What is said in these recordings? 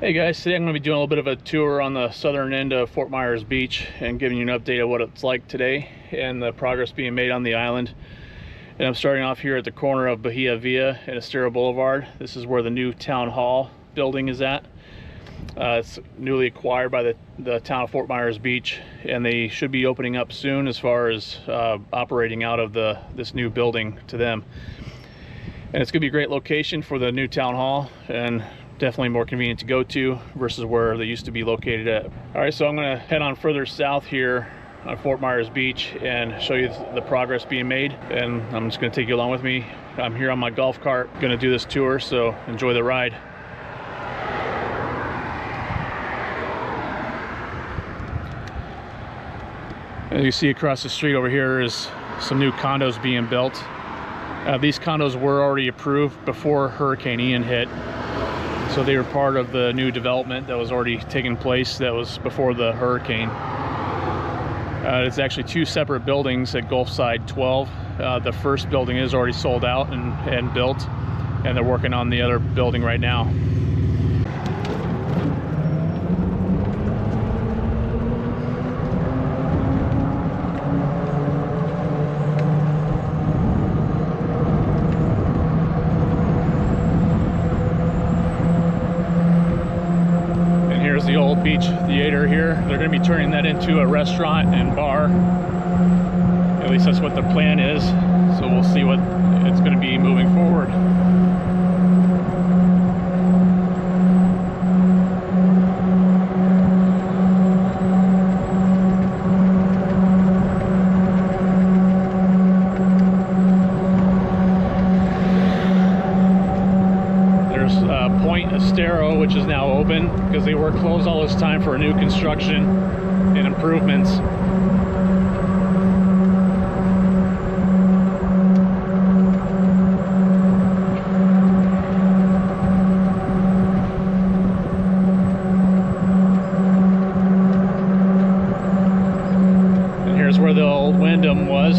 Hey guys, today I'm going to be doing a little bit of a tour on the southern end of Fort Myers Beach and giving you an update of what it's like today and the progress being made on the island. And I'm starting off here at the corner of Bahia Via and Estero Boulevard. This is where the new town hall building is at. It's newly acquired by the town of Fort Myers Beach, and they should be opening up soon as far as operating out of this new building to them. And it's going to be a great location for the new town hall, and definitely more convenient to go to versus where they used to be located at. All right, so I'm going to head on further south here on Fort Myers Beach and show you the progress being made, and I'm just going to take you along with me. I'm here on my golf cart going to do this tour, so enjoy the ride. As you see across the street over here is some new condos being built. These condos were already approved before Hurricane Ian hit. So they were part of the new development that was already taking place that was before the hurricane. It's actually two separate buildings at Gulfside 12. The first building is already sold out and built, and they're working on the other building right now. The old beach theater here. They're going to be turning that into a restaurant and bar. At least that's what the plan is. So we'll see what it's going to be moving forward. Estero, which is now open because they were closed all this time for new construction and improvements. And here's where the old Wyndham was.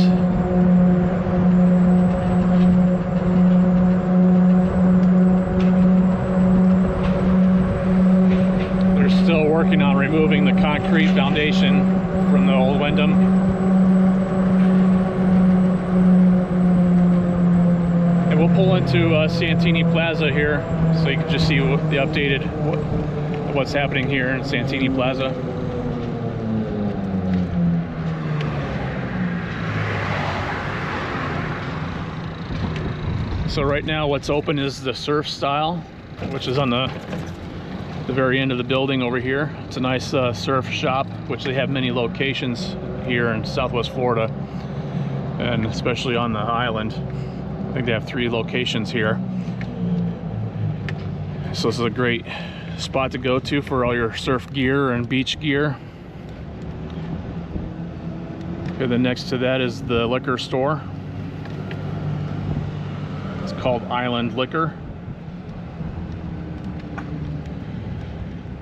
Working on removing the concrete foundation from the old Wyndham. And we'll pull into Santini Plaza here so you can just see the updated what's happening here in Santini Plaza. So right now what's open is the surf style, which is on the very end of the building over here. It's a nice surf shop, which they have many locations here in Southwest Florida, and especially on the island. I think they have 3 locations here. So this is a great spot to go to for all your surf gear and beach gear. Okay, then next to that is the liquor store. It's called Island Liquor.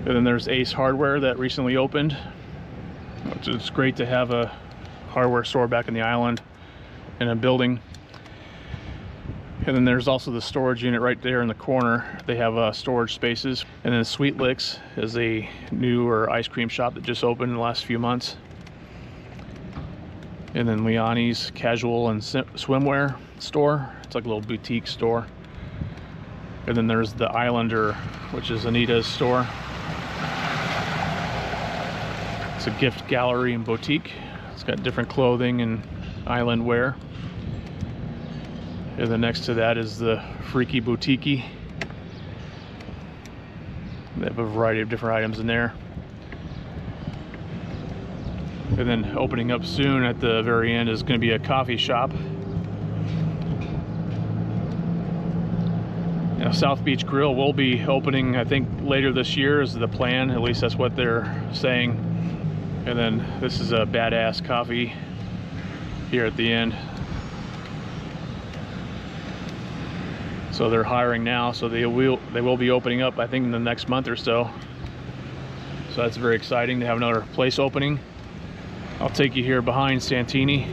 And then there's Ace Hardware that recently opened, which is great to have a hardware store back in the island in a building. And then there's also the storage unit right there in the corner. They have storage spaces. And then Sweet Licks is a newer ice cream shop that just opened in the last few months. And then Liani's casual and swimwear store. It's like a little boutique store. And then there's the Islander, which is Anita's store. It's a gift gallery and boutique. It's got different clothing and island wear. And then next to that is the Freaky Boutique. They have a variety of different items in there. And then opening up soon at the very end is going to be a coffee shop. Now, South Beach Grill will be opening, I think, later this year is the plan. At least that's what they're saying. And then this is a Badass Coffee here at the end. So they're hiring now, so they will be opening up, I think, in the next month or so. So that's very exciting to have another place opening. I'll take you here behind Santini.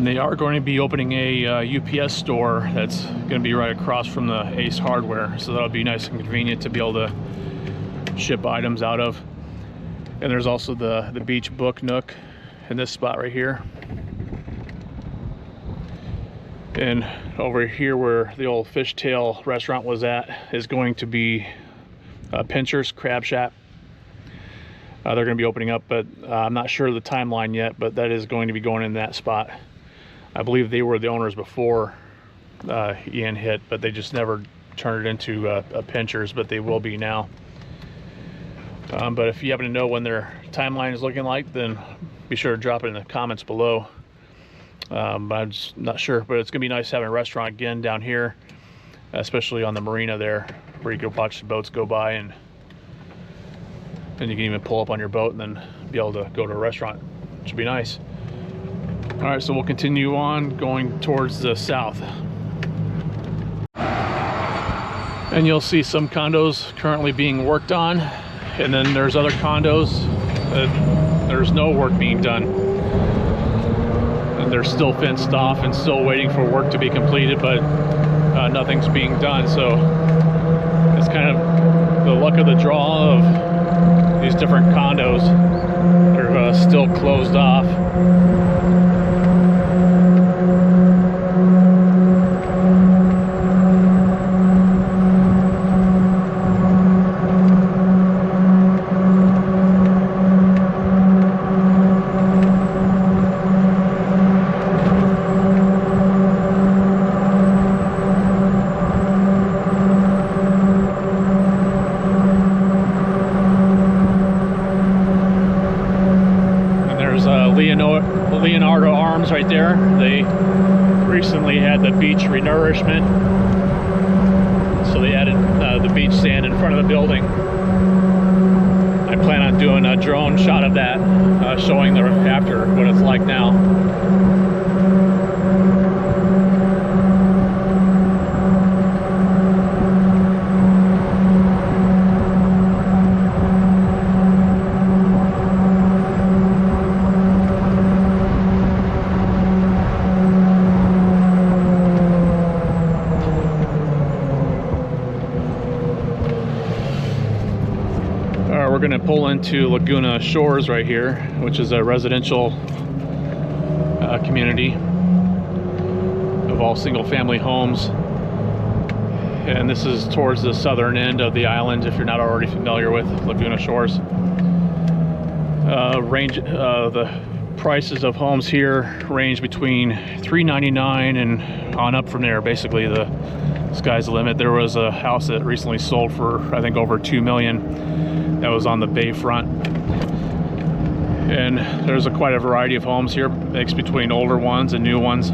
they are going to be opening a UPS store that's going to be right across from the Ace Hardware, so that'll be nice and convenient to be able to ship items out of. And there's also the beach book nook in this spot right here. And over here where the old Fishtail restaurant was at is going to be Pincher's Crab Shack. They're going to be opening up, but I'm not sure of the timeline yet, but that is going to be going in that spot. I believe they were the owners before Ian hit, but they just never turned it into a Pincher's, but they will be now. But if you happen to know when their timeline is looking like, then be sure to drop it in the comments below. But I'm just not sure, but it's gonna be nice having a restaurant again down here, especially on the marina there, where you can watch the boats go by, and then you can even pull up on your boat and then be able to go to a restaurant, which would be nice. All right, so we'll continue on going towards the south. And you'll see some condos currently being worked on, and then there's other condos that there's no work being done. And they're still fenced off and still waiting for work to be completed, but nothing's being done. So it's kind of the luck of the draw of these different condos. They're still closed off. Leonardo Arms right there. They recently had the beach renourishment, so they added the beach sand in front of the building. I plan on doing a drone shot of that, showing the after what it's like now. We're going to pull into Laguna Shores right here, which is a residential community of all single-family homes. And this is towards the southern end of the island, if you're not already familiar with Laguna Shores. The prices of homes here range between $399 and on up from there. Basically, the sky's the limit. There was a house that recently sold for, I think, over $2 million. That was on the bayfront. And there's quite a variety of homes here, mixed between older ones and new ones.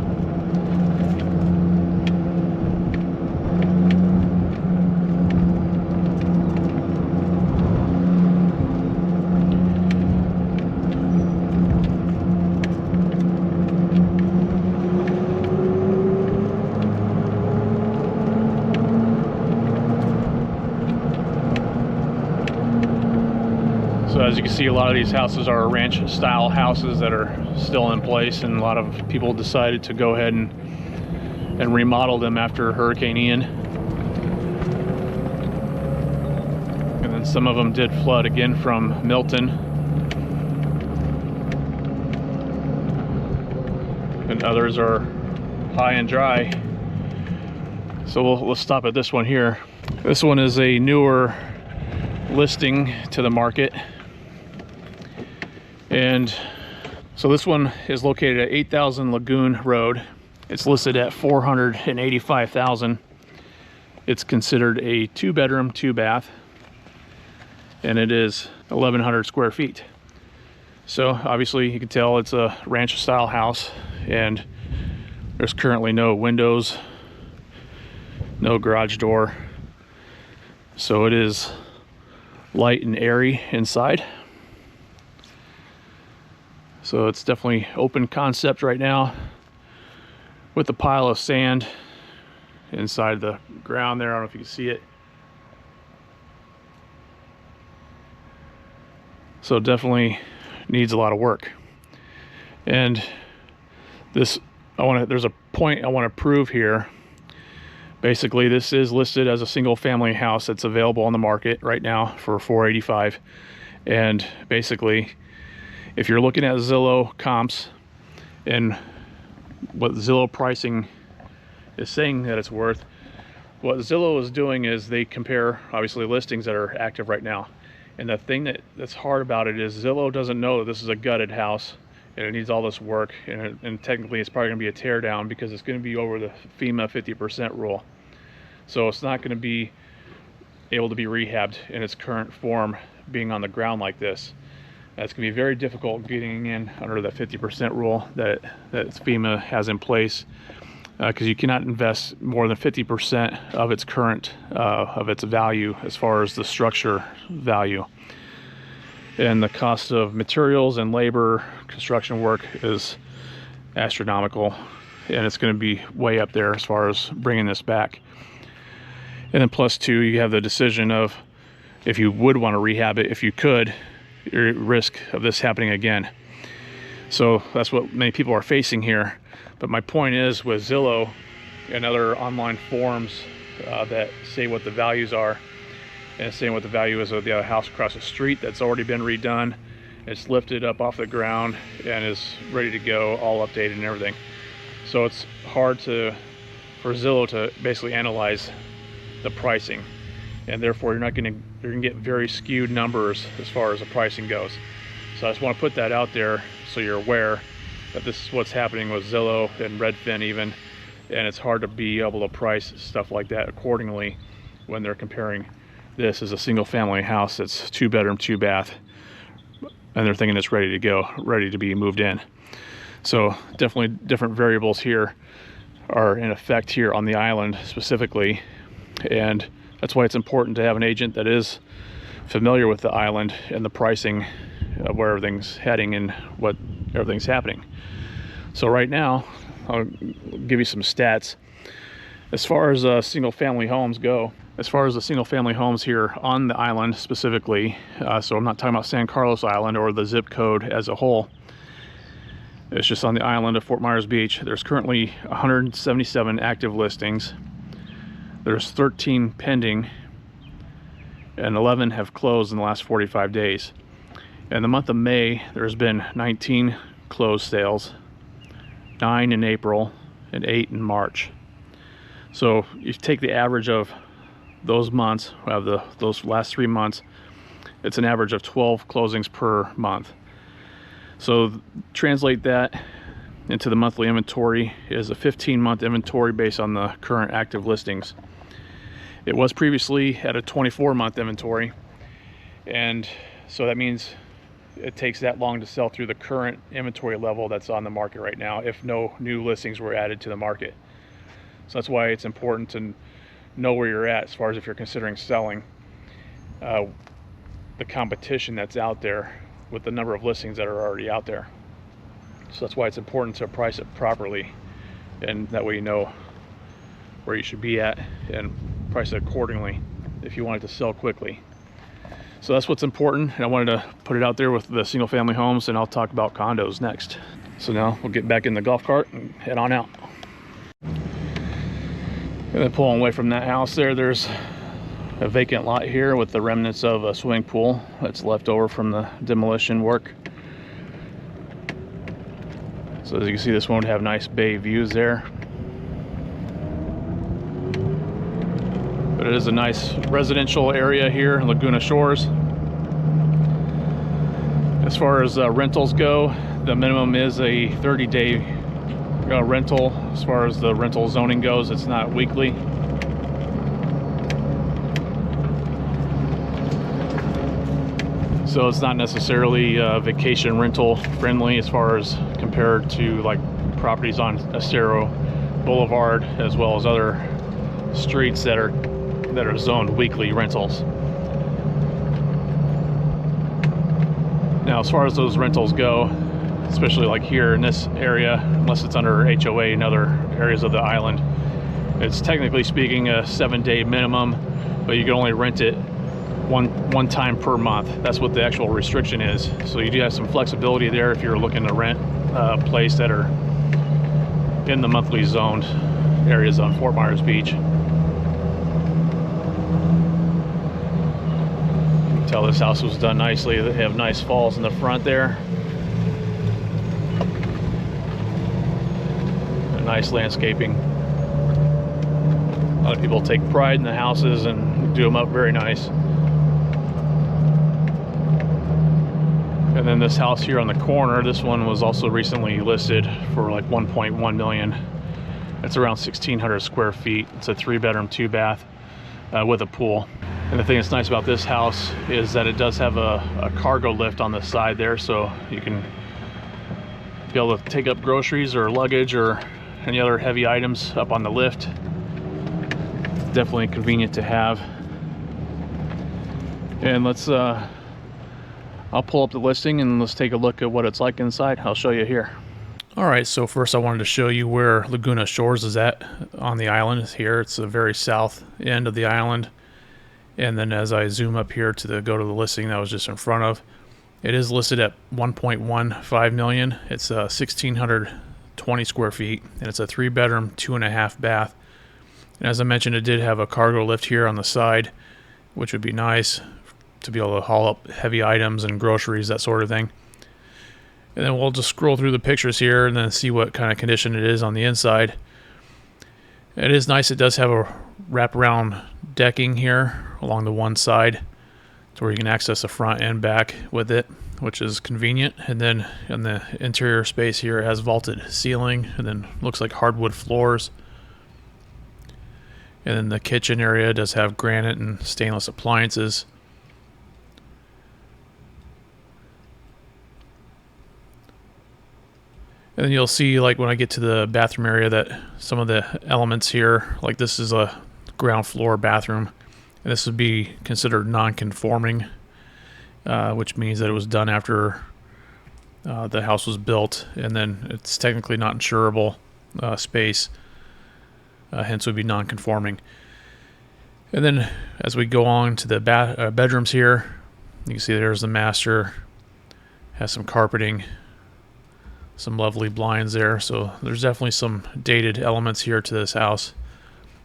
So as you can see, a lot of these houses are ranch style houses that are still in place, and a lot of people decided to go ahead and remodel them after Hurricane Ian. And then some of them did flood again from Milton. And others are high and dry. So we'll stop at this one here. This one is a newer listing to the market. And so this one is located at 8,000 Lagoon Road. It's listed at $485,000. It's considered a 2-bedroom, 2-bath, and it is 1,100 square feet. So obviously you can tell it's a ranch style house, and there's currently no windows, no garage door. So it is light and airy inside. So it's definitely open concept right now, with a pile of sand inside the ground there. I don't know if you can see it. So definitely needs a lot of work. And this there's a point I want to prove here. Basically, this is listed as a single family house that's available on the market right now for $485. And basically, if you're looking at Zillow comps and what Zillow pricing is saying that it's worth, what Zillow is doing is they compare obviously listings that are active right now. And the thing that's hard about it is Zillow doesn't know that this is a gutted house and it needs all this work, and technically it's probably going to be a tear down because it's going to be over the FEMA 50% rule. So it's not going to be able to be rehabbed in its current form being on the ground like this. That's going to be very difficult getting in under the 50% rule that FEMA has in place, because you cannot invest more than 50% of its current of its value as far as the structure value. And the cost of materials and labor, construction work is astronomical, and it's going to be way up there as far as bringing this back. And then plus two, you have the decision of if you would want to rehab it, if you could, you're at risk of this happening again. So that's what many people are facing here. But my point is, with Zillow and other online forums that say what the values are, and saying what the value is of the other house across the street that's already been redone, it's lifted up off the ground and is ready to go, all updated and everything. So it's hard for Zillow to basically analyze the pricing, and therefore you're going to get very skewed numbers as far as the pricing goes. So I just want to put that out there so you're aware that this is what's happening with Zillow and Redfin even, and it's hard to be able to price stuff like that accordingly when they're comparing this as a single family house that's 2-bedroom, 2-bath, and they're thinking it's ready to go, ready to be moved in. So definitely different variables here are in effect here on the island specifically, and that's why it's important to have an agent that is familiar with the island and the pricing of where everything's heading and what everything's happening. So right now, I'll give you some stats. As far as single family homes go, as far as the single family homes here on the island specifically, so I'm not talking about San Carlos Island or the zip code as a whole, it's just on the island of Fort Myers Beach. There's currently 177 active listings. There's 13 pending, and 11 have closed in the last 45 days. In the month of May, there's been 19 closed sales, 9 in April, and 8 in March. So you take the average of those months, those last 3 months, it's an average of 12 closings per month. So translate that into the monthly inventory is a 15-month inventory based on the current active listings. It was previously at a 24-month inventory, and so that means it takes that long to sell through the current inventory level that's on the market right now if no new listings were added to the market. So that's why it's important to know where you're at as far as if you're considering selling, the competition that's out there with the number of listings that are already out there. So that's why it's important to price it properly, and that way you know where you should be at and price it accordingly if you want it to sell quickly. So that's what's important, and I wanted to put it out there with the single family homes, and I'll talk about condos next. So now we'll get back in the golf cart and head on out. And then pulling away from that house there's a vacant lot here with the remnants of a swimming pool that's left over from the demolition work. So as you can see, this one would have nice bay views there. But it is a nice residential area here in Laguna Shores. As far as rentals go, the minimum is a 30-day rental. As far as the rental zoning goes, it's not weekly. So it's not necessarily vacation rental friendly as far as compared to like properties on Estero Boulevard, as well as other streets that are zoned weekly rentals. Now, as far as those rentals go, especially like here in this area, unless it's under HOA in other areas of the island, it's technically speaking a 7-day minimum, but you can only rent it one time per month. That's what the actual restriction is. So you do have some flexibility there if you're looking to rent a place that are in the monthly zoned areas on Fort Myers Beach. You can tell this house was done nicely. They have nice falls in the front there. Nice landscaping. A lot of people take pride in the houses and do them up very nice. And then this house here on the corner, this one was also recently listed for like 1.1 million. It's around 1,600 square feet. It's a 3-bedroom, 2-bath with a pool. And the thing that's nice about this house is that it does have a cargo lift on the side there, so you can be able to take up groceries or luggage or any other heavy items up on the lift. Definitely convenient to have. And let's I'll pull up the listing and let's take a look at what it's like inside. I'll show you here. All right, so first I wanted to show you where Laguna Shores is at on the island. Here it's the very south end of the island, and then as I zoom up here to go to the listing that was just in front of, it is listed at 1.15 million. It's 1,620 square feet, and it's a 3-bedroom, 2.5 bath. And as I mentioned, it did have a cargo lift here on the side, which would be nice to be able to haul up heavy items and groceries, that sort of thing. And then we'll just scroll through the pictures here and then see what kind of condition it is on the inside. It is nice. It does have a wraparound decking here along the one side, to where you can access the front and back with it, which is convenient. And then in the interior space here, it has vaulted ceiling, and then looks like hardwood floors. And then the kitchen area does have granite and stainless appliances. And then you'll see, like when I get to the bathroom area, that some of the elements here, like this is a ground floor bathroom, and this would be considered non-conforming, which means that it was done after the house was built, and then it's technically not insurable space, hence would be non-conforming. And then as we go on to the bedrooms here, you can see there's the master, has some carpeting, some lovely blinds there. So there's definitely some dated elements here to this house,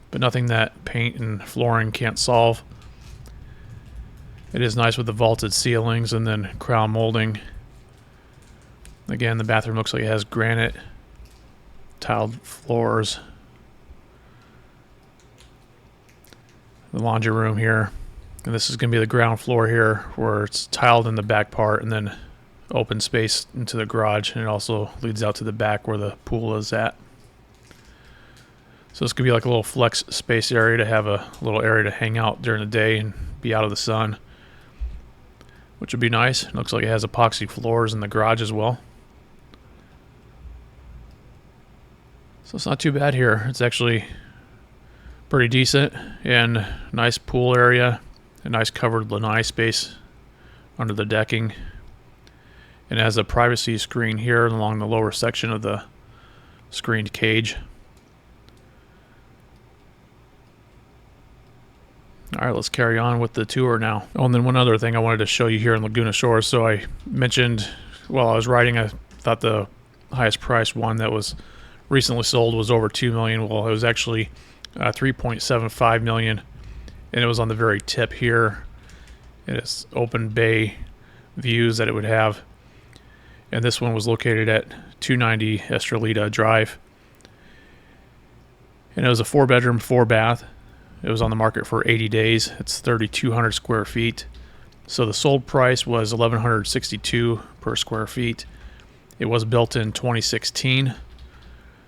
but nothing that paint and flooring can't solve. It is nice with the vaulted ceilings and then crown molding. Again, the bathroom looks like it has granite tiled floors. The laundry room here, and this is going to be the ground floor here, where it's tiled in the back part and then open space into the garage, and it also leads out to the back where the pool is at. So this could be like a little flex space area to have a little area to hang out during the day and be out of the sun, which would be nice. It looks like it has epoxy floors in the garage as well. So it's not too bad here. It's actually pretty decent, and nice pool area, a nice covered lanai space under the decking. And it has a privacy screen here along the lower section of the screened cage. All right, let's carry on with the tour now. Oh, and then one other thing I wanted to show you here in Laguna Shores. So I mentioned while I was writing, I thought the highest priced one that was recently sold was over 2 million. Well, it was actually 3.75 million, and it was on the very tip here. And it's open bay views that it would have. And this one was located at 290 Estrelita Drive. And it was a 4-bedroom, 4-bath. It was on the market for 80 days. It's 3,200 square feet. So the sold price was $1,162 per square feet. It was built in 2016. It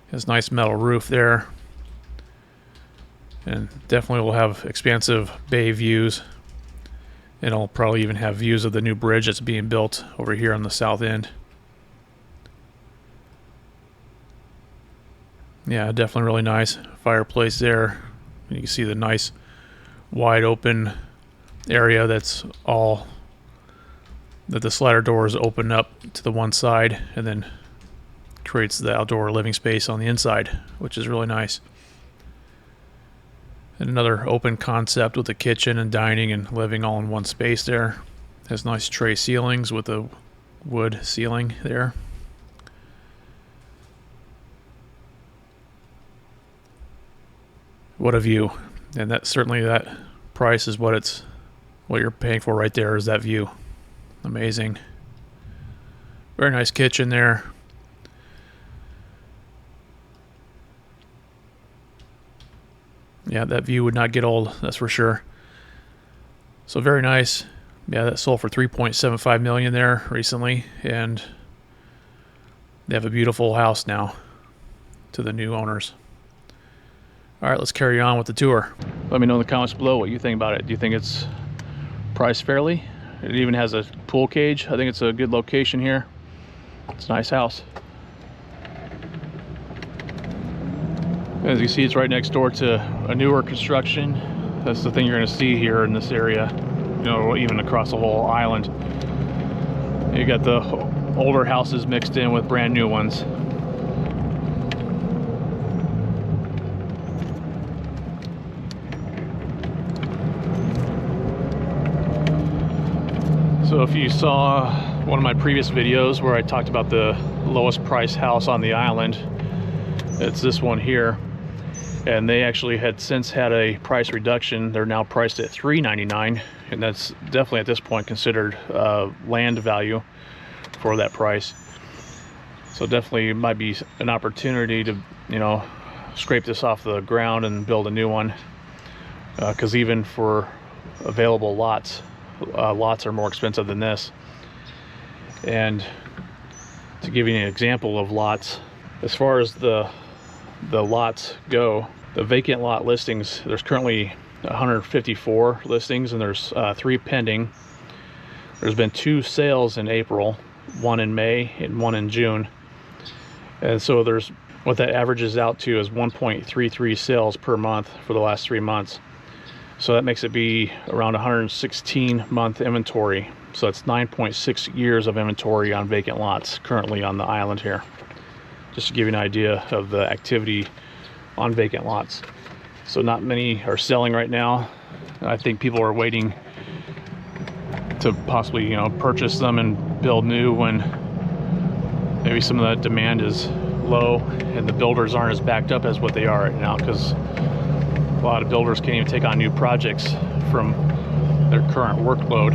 has nice metal roof there. And definitely will have expansive bay views. It'll probably even have views of the new bridge that's being built over here on the south end. Yeah, definitely really nice. Fireplace there. You can see the nice wide open area that's all that the slider doors open up to the one side and then creates the outdoor living space on the inside, which is really nice. And another open concept with the kitchen and dining and living all in one space there. Has nice tray ceilings with a wood ceiling there. What a view. And that certainly, that price is what you're paying for right there, is that view. Amazing. Very nice kitchen there. Yeah, that view would not get old, that's for sure. So very nice. Yeah, that sold for $3.75 million there recently, and they have a beautiful house now to the new owners. All right, let's carry on with the tour. Let me know in the comments below what you think about it. Do you think it's priced fairly? It even has a pool cage. I think it's a good location here. It's a nice house. As you see, it's right next door to a newer construction. That's the thing you're going to see here in this area, you know, even across the whole island. You got the older houses mixed in with brand new ones. So if you saw one of my previous videos where I talked about the lowest price house on the island, it's this one here. And they actually had since had a price reduction. They're now priced at $399, and that's definitely at this point considered land value for that price. So definitely might be an opportunity to, you know, scrape this off the ground and build a new one, because even for available lots, lots are more expensive than this. And to give you an example of lots, as far as the lots go, the vacant lot listings, there's currently 154 listings, and there's 3 pending. There's been 2 sales in April, 1 in May and 1 in June. And so there's, what that averages out to is 1.33 sales per month for the last 3 months. So that makes it be around 116 month inventory. So that's 9.6 years of inventory on vacant lots currently on the island here. Just to give you an idea of the activity on vacant lots. So not many are selling right now. I think people are waiting to possibly, you know, purchase them and build new when maybe some of that demand is low and the builders aren't as backed up as what they are right now, because a lot of builders can't even take on new projects from their current workload.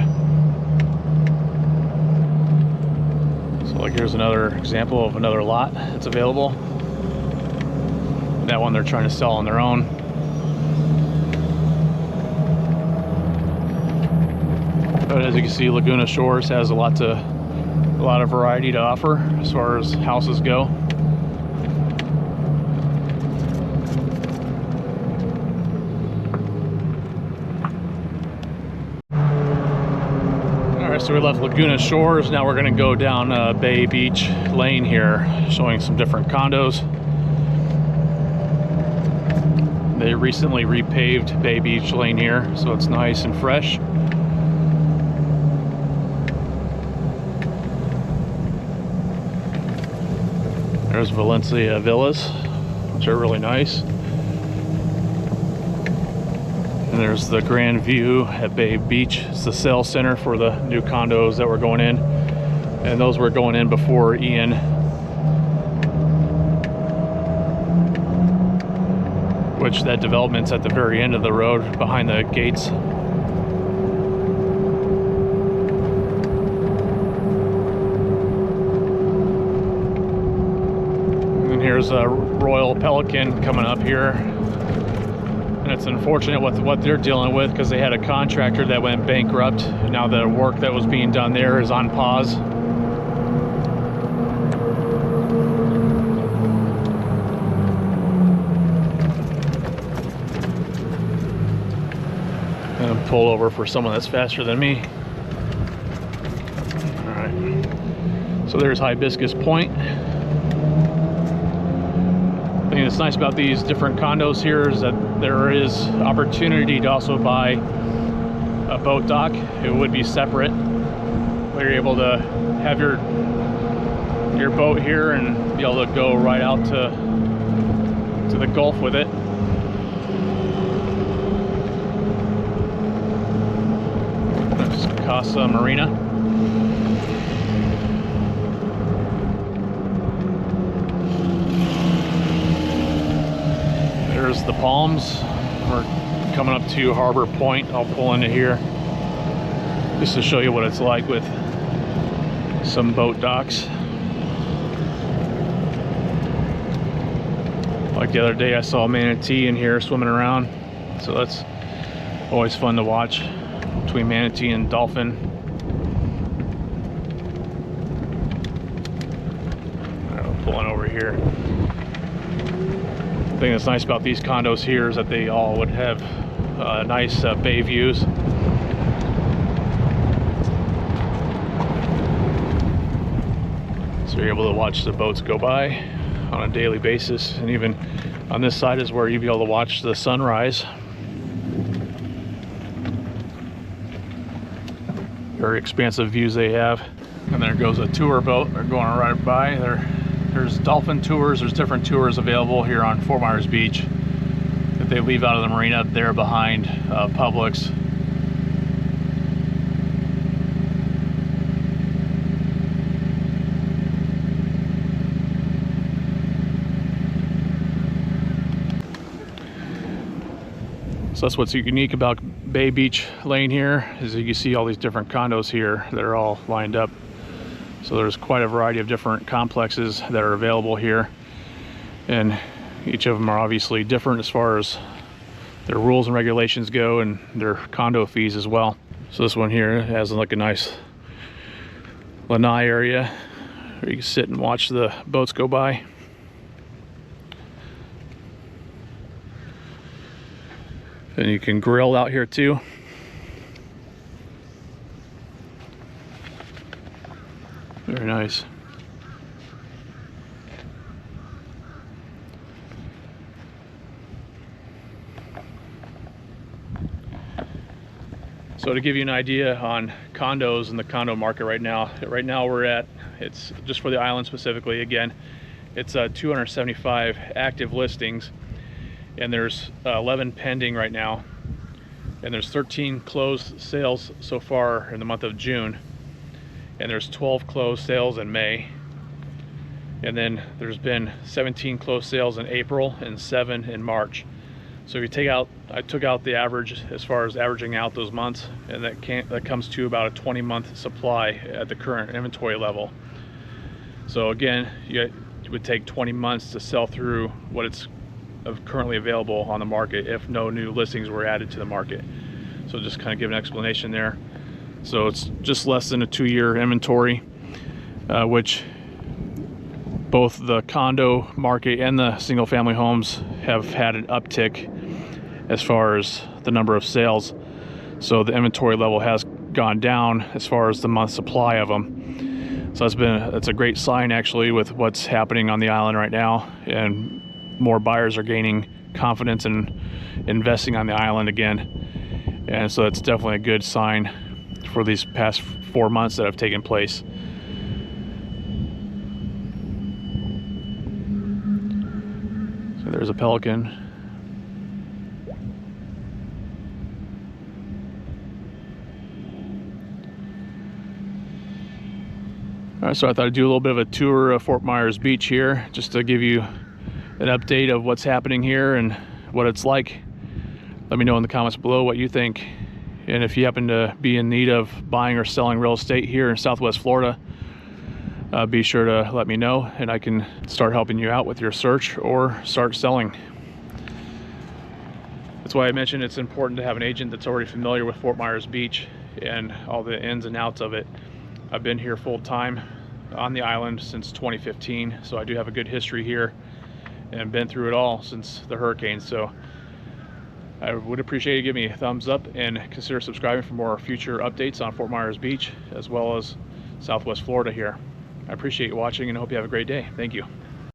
So like, here's another example of another lot that's available. That one they're trying to sell on their own. But as you can see, Laguna Shores has a lot of variety to offer as far as houses go. So we left Laguna Shores. Now we're going to go down Bay Beach Lane here, showing some different condos. They recently repaved Bay Beach Lane here, so it's nice and fresh. There's Valencia Villas, which are really nice. And there's the Grand View at Bay Beach. It's the sales center for the new condos that were going in. And those were going in before Ian. Which that development's at the very end of the road behind the gates. And here's a Royal Pelican coming up here. And it's unfortunate what they're dealing with, because they had a contractor that went bankrupt. And now the work that was being done there is on pause. I'm gonna pull over for someone that's faster than me. All right. So there's Hibiscus Point. I think what's nice about these different condos here is that there is opportunity to also buy a boat dock. It would be separate, where you're able to have your boat here and be able to go right out to the Gulf with it. That's Casa Marina. There's the palms. We're coming up to Harbor Point. I'll pull into here just to show you what it's like with some boat docks. Like the other day, I saw a manatee in here swimming around, so that's always fun to watch between manatee and dolphin. Pulling over here. The thing that's nice about these condos here is that they all would have nice bay views. So you're able to watch the boats go by on a daily basis, and even on this side is where you'll be able to watch the sunrise. Very expansive views they have. And there goes a tour boat. They're going right by. There's dolphin tours. There's different tours available here on Fort Myers Beach that they leave out of the marina there behind Publix. So that's what's unique about Bay Beach Lane here, is that you see all these different condos here that are all lined up. So there's quite a variety of different complexes that are available here, and each of them are obviously different as far as their rules and regulations go, and their condo fees as well. So this one here has like a nice lanai area where you can sit and watch the boats go by. And you can grill out here too. Very nice. So to give you an idea on condos and the condo market right now it's just for the island specifically, again, it's 275 active listings, and there's 11 pending right now, and there's 13 closed sales so far in the month of June. And there's 12 closed sales in May, and then there's been 17 closed sales in April and 7 in March. So if you I took out the average as far as averaging out those months, and that comes to about a 20-month supply at the current inventory level. So again, it would take 20 months to sell through what it's currently available on the market if no new listings were added to the market. So just kind of give an explanation there. So it's just less than a 2-year inventory, which both the condo market and the single family homes have had an uptick as far as the number of sales. So the inventory level has gone down as far as the month supply of them. So it's a great sign actually with what's happening on the island right now, and more buyers are gaining confidence in investing on the island again. And so it's definitely a good sign for these past 4 months that have taken place. So there's a pelican. All right, so I thought I'd do a little bit of a tour of Fort Myers Beach here, just to give you an update of what's happening here and what it's like. Let me know in the comments below what you think. And if you happen to be in need of buying or selling real estate here in Southwest Florida, be sure to let me know, and I can start helping you out with your search or start selling. That's why I mentioned it's important to have an agent that's already familiar with Fort Myers Beach and all the ins and outs of it. I've been here full time on the island since 2015, so I do have a good history here and been through it all since the hurricane. So I would appreciate you giving me a thumbs up and consider subscribing for more future updates on Fort Myers Beach as well as Southwest Florida here. I appreciate you watching and hope you have a great day. Thank you.